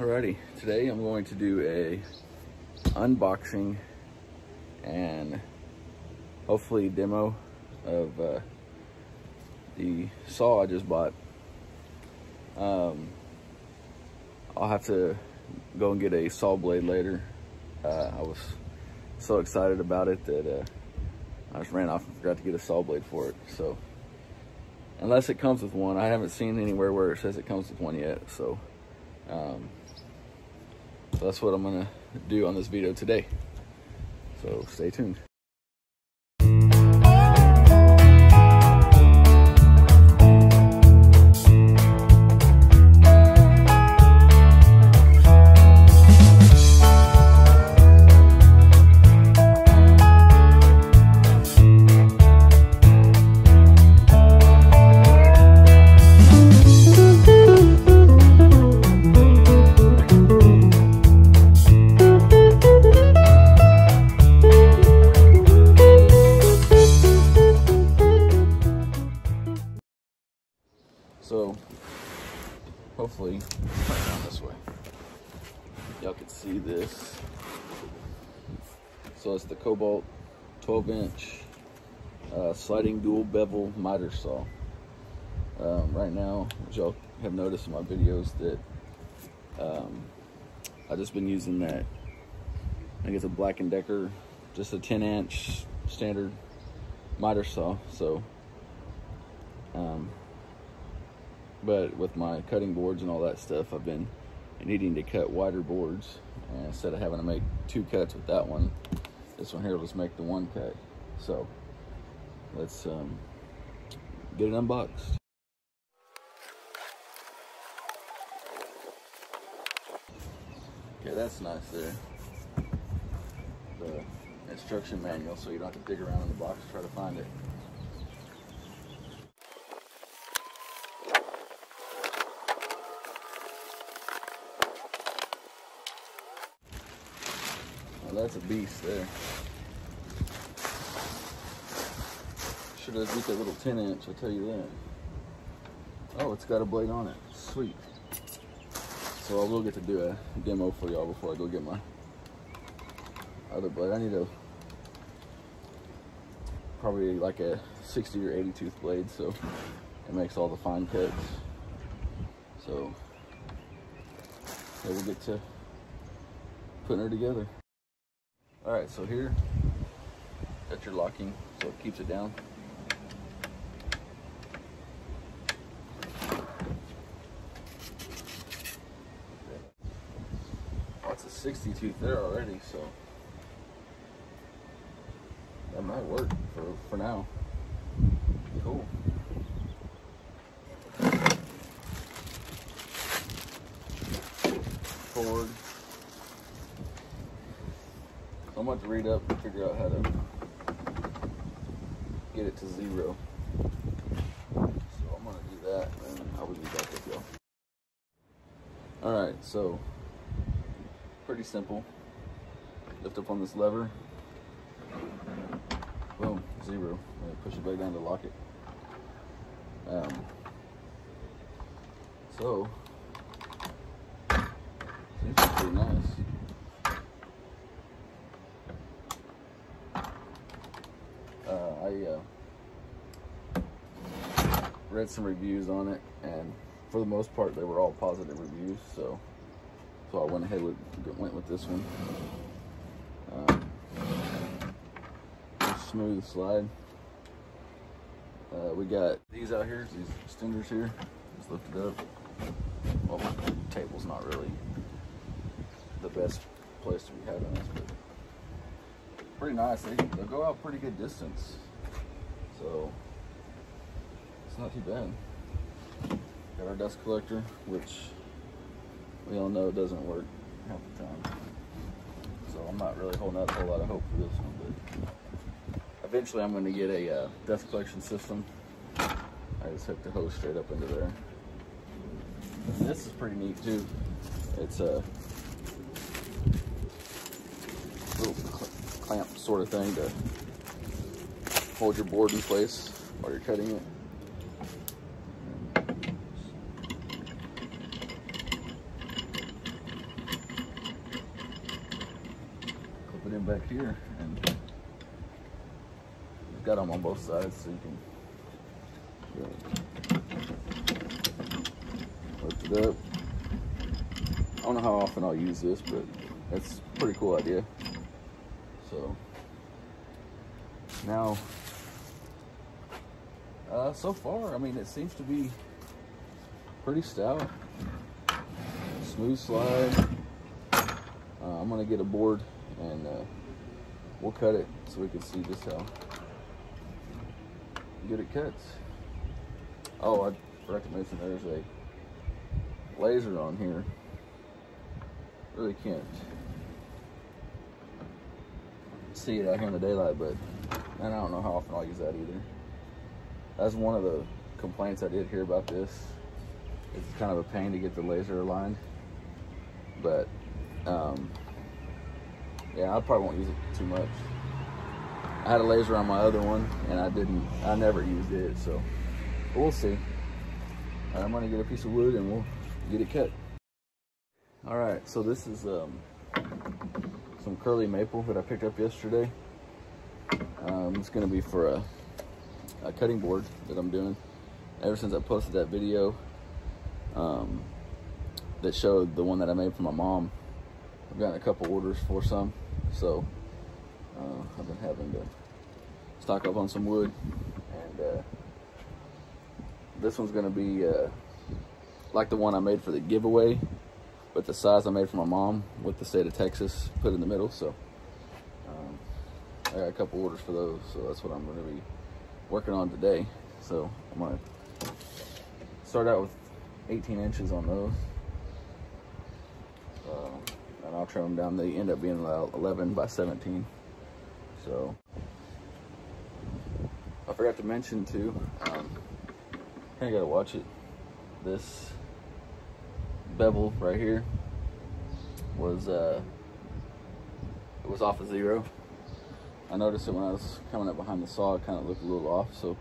Alrighty, today I'm going to do a unboxing and hopefully demo of the saw I just bought. I'll have to go and get a saw blade later. I was so excited about it that I just ran off and forgot to get a saw blade for it. So unless it comes with one, I haven't seen anywhere where it says it comes with one yet. So that's what I'm gonna do on this video today. So stay tuned. So hopefully, right down this way, y'all can see this. So it's the Kobalt 12-inch sliding dual bevel miter saw. Right now, as y'all have noticed in my videos, that I've just been using that. I think it's a Black & Decker, just a 10-inch standard miter saw. So but with my cutting boards and all that stuff, I've been needing to cut wider boards, and instead of having to make 2 cuts with that one, this one here will just make the 1 cut. So let's get it unboxed. Okay, that's nice there. The instruction manual, so you don't have to dig around in the box to try to find it. That's a beast there. Should have used a little 10-inch, I'll tell you that. Oh, it's got a blade on it. Sweet. So I will get to do a demo for y'all before I go get my other blade. I need a probably like a 60 or 80 tooth blade, so it makes all the fine cuts. So yeah, we'll get to putting her together. All right, so here, got your locking, so it keeps it down. Oh, it's a 60 tooth there already, so that might work for now. Cool. Forward. I'm about to read up and figure out how to get it to 0. So I'm gonna do that, and I will be back with y'all. All right, so pretty simple. Lift up on this lever. Boom, 0. Push it back down to lock it. So seems pretty nice. I read some reviews on it, and for the most part they were all positive reviews, so I went ahead went with this one. Smooth slide. We got these out here, these extenders here. Just lift it up. Well, my table's not really the best place to be having this, but pretty nice. They'll go out pretty good distance, so it's not too bad. Got our dust collector, which we all know doesn't work half the time, so I'm not really holding out a whole lot of hope for this one, but eventually I'm going to get a dust collection system. I just hook the hose straight up into there. This is pretty neat too. It's a little clamp sort of thing to hold your board in place while you're cutting it. put in back here, and you've got them on both sides, so you can lift it up. I don't know how often I'll use this, but it's a pretty cool idea. So now, so far, I mean, it seems to be pretty stout, smooth slide. I'm gonna get a board and we'll cut it so we can see just how good it cuts. Oh, I forgot to mention there's a laser on here. Really can't see it out here in the daylight, but and I don't know how often I'll use that either. That's one of the complaints I did hear about this. It's kind of a pain to get the laser aligned, but yeah, I probably won't use it too much. I had a laser on my other one, and I never used it, so but we'll see. I'm gonna get a piece of wood and we'll get it cut. All right, so this is some curly maple that I picked up yesterday. It's gonna be for a cutting board that I'm doing. Ever since I posted that video that showed the one that I made for my mom, I've gotten a couple orders for some, so I've been having to stock up on some wood, and this one's gonna be like the one I made for the giveaway, but the size I made for my mom with the state of Texas put in the middle. So I got a couple orders for those, so that's what I'm gonna be working on today. So I'm gonna start out with 18 inches on those, and I'll trim them down. They end up being about 11 by 17. So I forgot to mention too, I gotta watch it. This bevel right here was it was off of 0. I noticed it when I was coming up behind the saw. It kind of looked a little off, so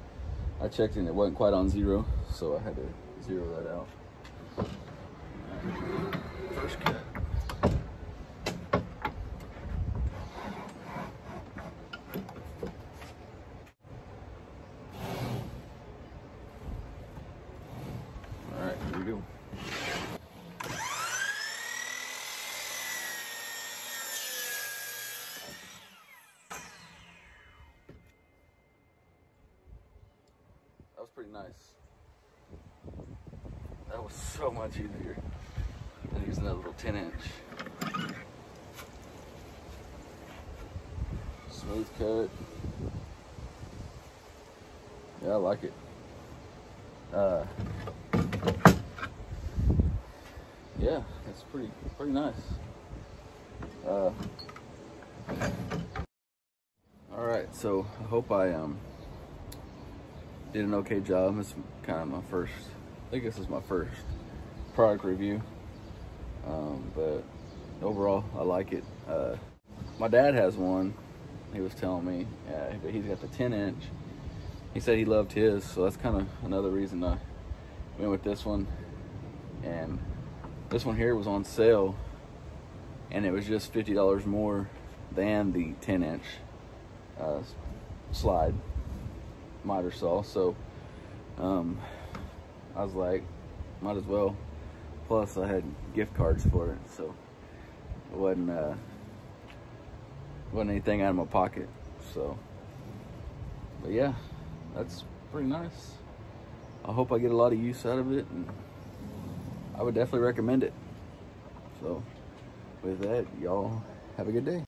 I checked and it wasn't quite on 0, so I had to 0 that out. First cut. All right, here we go. That was pretty nice. That was so much easier than using that little 10-inch. Smooth cut. Yeah, I like it. Yeah, it's pretty nice. All right, so I hope I did an okay job. It's kind of my first, I think this is my first product review, but overall I like it. My dad has one, he was telling me, but he's got the 10-inch. He said he loved his, so that's kind of another reason I went with this one. And this one here was on sale, and it was just $50 more than the 10-inch slide miter saw. So I was like, might as well. Plus I had gift cards for it, so it wasn't anything out of my pocket. So, but yeah, that's pretty nice. I hope I get a lot of use out of it, and I would definitely recommend it. So with that, y'all have a good day.